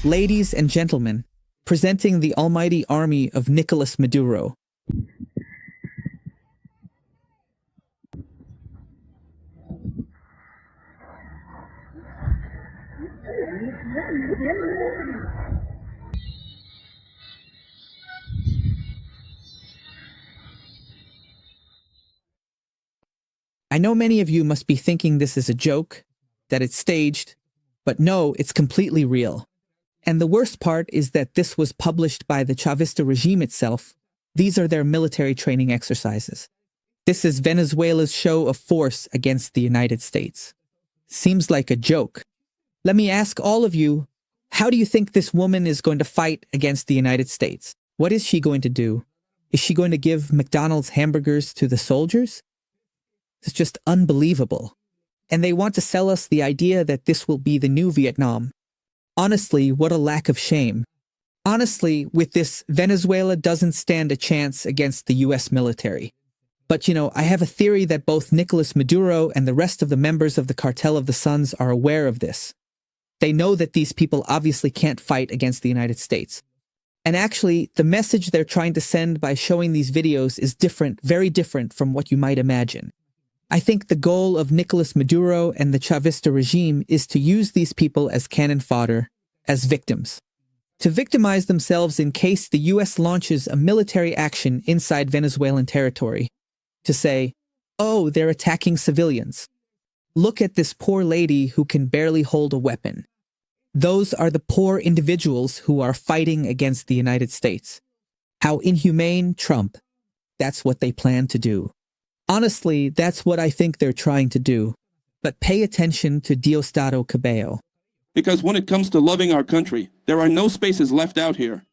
Ladies and gentlemen, presenting the almighty army of Nicolás Maduro. I know many of you must be thinking this is a joke, that it's staged, but no, it's completely real. And the worst part is that this was published by the Chavista regime itself. These are their military training exercises. This is Venezuela's show of force against the United States. Seems like a joke. Let me ask all of you, how do you think this woman is going to fight against the United States? What is she going to do? Is she going to give McDonald's hamburgers to the soldiers? It's just unbelievable. And they want to sell us the idea that this will be the new Vietnam. Honestly, what a lack of shame. Honestly, with this, Venezuela doesn't stand a chance against the US military. But I have a theory that both Nicolás Maduro and the rest of the members of the Cartel of the Suns are aware of this. They know that these people obviously can't fight against the United States. And actually, the message they're trying to send by showing these videos is different, very different from what you might imagine. I think the goal of Nicolás Maduro and the Chavista regime is to use these people as cannon fodder, as victims. To victimize themselves in case the US launches a military action inside Venezuelan territory. To say, oh, they're attacking civilians. Look at this poor lady who can barely hold a weapon. Those are the poor individuals who are fighting against the United States. How inhumane, Trump. That's what they plan to do. Honestly, that's what I think they're trying to do. But pay attention to Diosdado Cabello. Because when it comes to loving our country, there are no spaces left out here.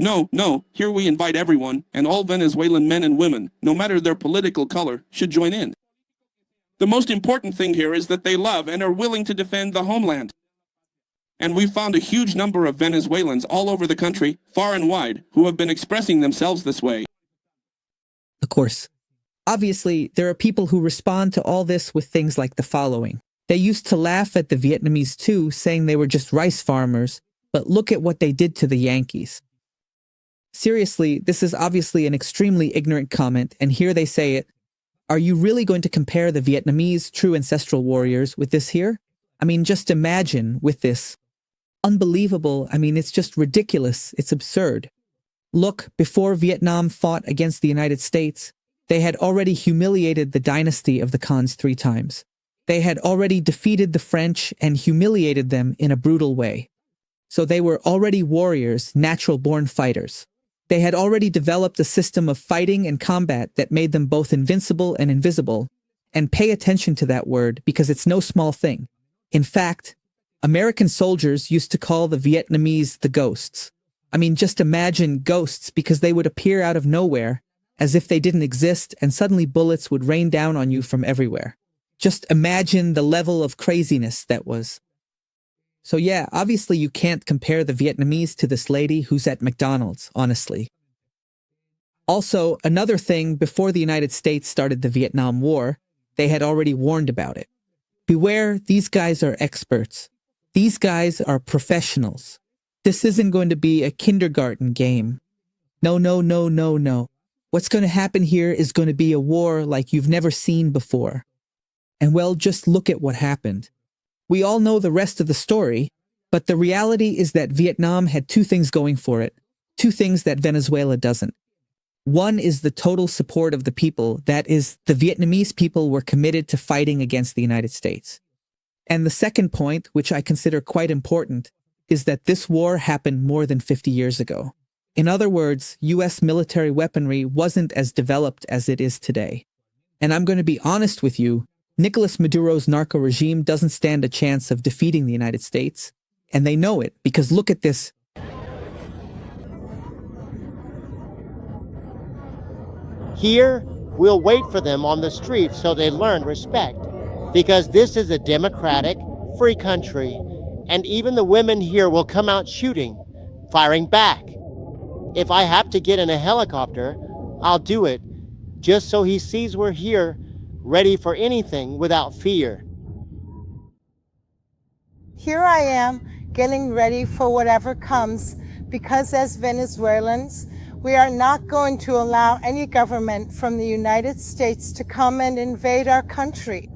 No, here we invite everyone, and all Venezuelan men and women, no matter their political color, should join in. The most important thing here is that they love and are willing to defend the homeland. And we've found a huge number of Venezuelans all over the country, far and wide, who have been expressing themselves this way. Of course. Obviously, there are people who respond to all this with things like the following. They used to laugh at the Vietnamese too, saying they were just rice farmers, but look at what they did to the Yankees. Seriously, this is obviously an extremely ignorant comment, and here they say it. Are you really going to compare the Vietnamese true ancestral warriors with this here? I mean, just imagine with this. Unbelievable. I mean, it's just ridiculous. It's absurd. Look, before Vietnam fought against the United States, they had already humiliated the dynasty of the Khans 3 times. They had already defeated the French and humiliated them in a brutal way. So they were already warriors, natural-born fighters. They had already developed a system of fighting and combat that made them both invincible and invisible. And pay attention to that word because it's no small thing. In fact, American soldiers used to call the Vietnamese the ghosts. I mean, just imagine ghosts because they would appear out of nowhere as if they didn't exist, and suddenly bullets would rain down on you from everywhere. Just imagine the level of craziness that was. So yeah, obviously you can't compare the Vietnamese to this lady who's at McDonald's, honestly. Also, another thing, before the United States started the Vietnam War, they had already warned about it. Beware, these guys are experts. These guys are professionals. This isn't going to be a kindergarten game. No. What's going to happen here is going to be a war like you've never seen before. And well, just look at what happened. We all know the rest of the story, but the reality is that Vietnam had 2 things going for it, 2 things that Venezuela doesn't. One is the total support of the people, that is, the Vietnamese people were committed to fighting against the United States. And the second point, which I consider quite important, is that this war happened more than 50 years ago. In other words, US military weaponry wasn't as developed as it is today. And I'm going to be honest with you, Nicolás Maduro's narco regime doesn't stand a chance of defeating the United States. And they know it, because look at this. Here, we'll wait for them on the streets so they learn respect. Because this is a democratic, free country. And even the women here will come out shooting, firing back. If I have to get in a helicopter, I'll do it, just so he sees we're here, ready for anything without fear. Here I am, getting ready for whatever comes, because as Venezuelans, we are not going to allow any government from the United States to come and invade our country.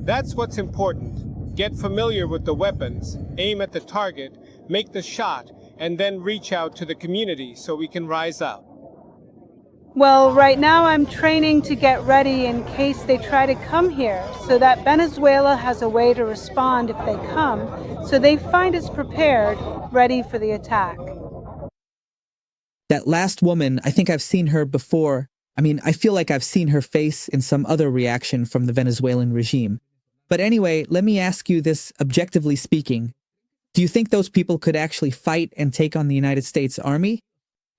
That's what's important. Get familiar with the weapons, aim at the target, make the shot, and then reach out to the community so we can rise up. Well, right now I'm training to get ready in case they try to come here, so that Venezuela has a way to respond if they come, so they find us prepared, ready for the attack. That last woman, I think I've seen her before. I feel like I've seen her face in some other reaction from the Venezuelan regime. But anyway, let me ask you this objectively speaking. Do you think those people could actually fight and take on the United States Army?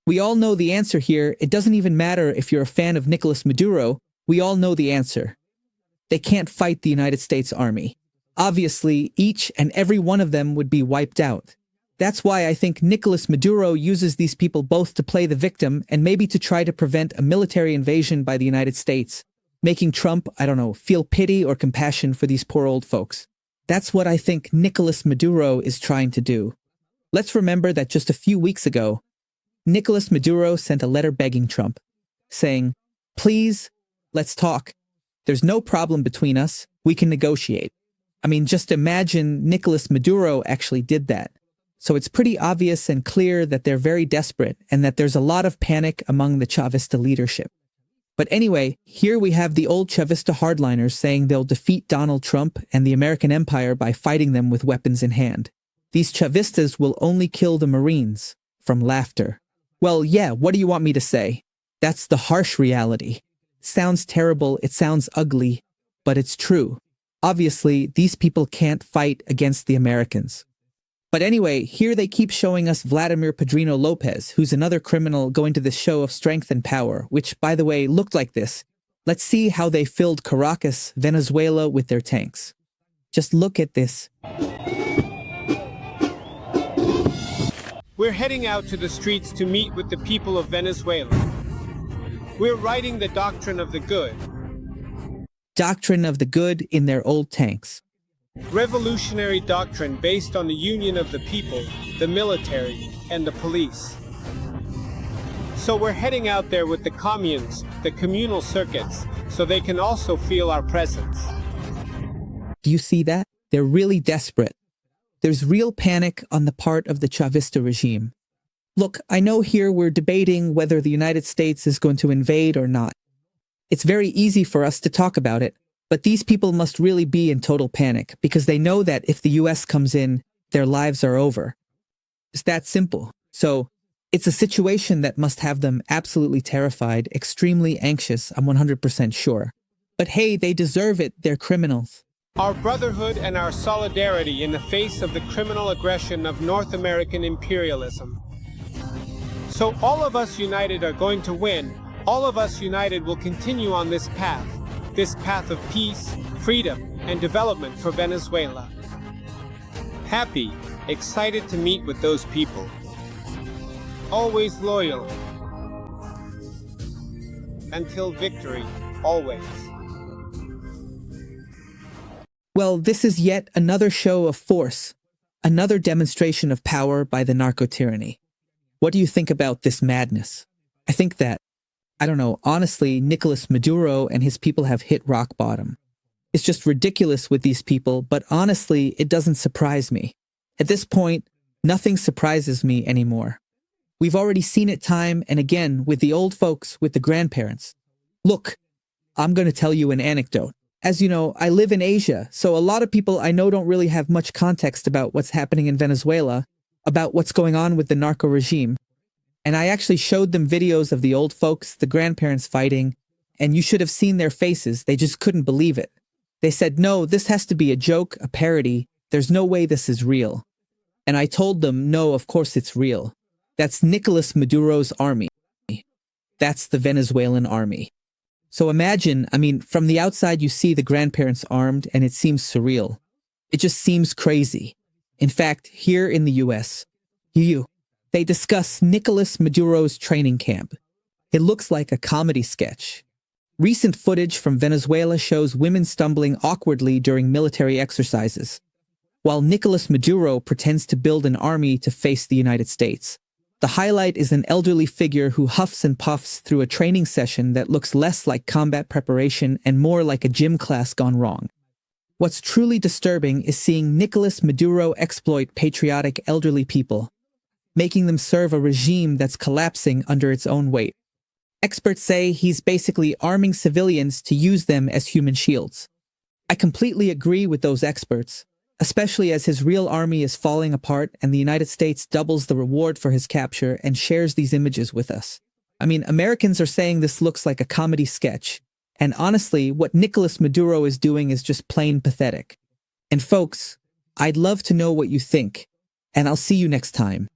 We all know the answer here. It doesn't even matter if you're a fan of Nicolás Maduro. We all know the answer. They can't fight the United States Army. Obviously, each and every one of them would be wiped out. That's why I think Nicolás Maduro uses these people both to play the victim and maybe to try to prevent a military invasion by the United States, making Trump, feel pity or compassion for these poor old folks. That's what I think Nicolás Maduro is trying to do. Let's remember that just a few weeks ago, Nicolás Maduro sent a letter begging Trump, saying, "Please, let's talk. There's no problem between us. We can negotiate." Just imagine Nicolás Maduro actually did that. So it's pretty obvious and clear that they're very desperate and that there's a lot of panic among the Chavista leadership. But anyway, here we have the old Chavista hardliners saying they'll defeat Donald Trump and the American empire by fighting them with weapons in hand. These Chavistas will only kill the Marines from laughter. Well, yeah, what do you want me to say? That's the harsh reality. Sounds terrible, it sounds ugly, but it's true. Obviously, these people can't fight against the Americans. But anyway, here they keep showing us Vladimir Padrino Lopez, who's another criminal going to this show of strength and power, which, by the way, looked like this. Let's see how they filled Caracas, Venezuela, with their tanks. Just look at this. We're heading out to the streets to meet with the people of Venezuela. We're writing the doctrine of the good. Doctrine of the good in their old tanks. Revolutionary doctrine based on the union of the people, the military, and the police. So we're heading out there with the communes, the communal circuits, so they can also feel our presence. Do you see that? They're really desperate. There's real panic on the part of the Chavista regime. Look, I know here we're debating whether the United States is going to invade or not. It's very easy for us to talk about it, but these people must really be in total panic because they know that if the US comes in, their lives are over. It's that simple. So, it's a situation that must have them absolutely terrified, extremely anxious, I'm 100% sure. But hey, they deserve it, they're criminals. Our brotherhood and our solidarity in the face of the criminal aggression of North American imperialism. So all of us united are going to win. All of us united will continue on this path of peace, freedom, and development for Venezuela. Happy, excited to meet with those people. Always loyal. Until victory, always. Well, this is yet another show of force, another demonstration of power by the narco-tyranny. What do you think about this madness? I think that, honestly, Nicolás Maduro and his people have hit rock bottom. It's just ridiculous with these people, but honestly, it doesn't surprise me. At this point, nothing surprises me anymore. We've already seen it time and again with the old folks, with the grandparents. Look, I'm going to tell you an anecdote. As you know, I live in Asia, so a lot of people I know don't really have much context about what's happening in Venezuela, about what's going on with the narco regime. And I actually showed them videos of the old folks, the grandparents fighting, and you should have seen their faces. They just couldn't believe it. They said, no, this has to be a joke, a parody. There's no way this is real. And I told them, no, of course it's real. That's Nicolás Maduro's army. That's the Venezuelan army. So imagine, from the outside you see the grandparents armed and it seems surreal. It just seems crazy. In fact, here in the US, they discuss Nicolás Maduro's training camp. It looks like a comedy sketch. Recent footage from Venezuela shows women stumbling awkwardly during military exercises. while Nicolás Maduro pretends to build an army to face the United States. The highlight is an elderly figure who huffs and puffs through a training session that looks less like combat preparation and more like a gym class gone wrong. What's truly disturbing is seeing Nicolás Maduro exploit patriotic elderly people, making them serve a regime that's collapsing under its own weight. Experts say he's basically arming civilians to use them as human shields. I completely agree with those experts, especially as his real army is falling apart and the United States doubles the reward for his capture and shares these images with us. I mean, Americans are saying this looks like a comedy sketch, and honestly, what Nicolás Maduro is doing is just plain pathetic. And folks, I'd love to know what you think, and I'll see you next time.